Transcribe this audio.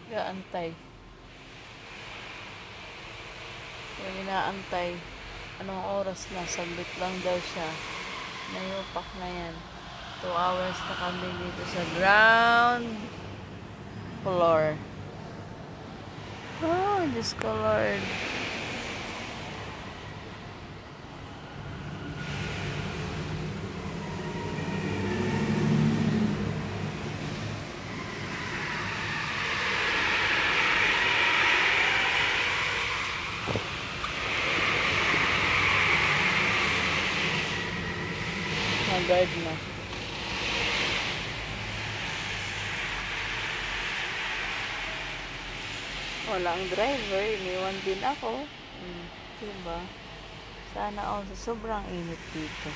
Gaantay. Yung inaantay. Anong oras na? Sabit lang daw siya. Nayupak na yan. 2 hours na kami dito sa ground floor. Oh, Diyos ko Lord. Guard na. Walang driver, iniwan din ako. Diba? Sana all sa sobrang init dito.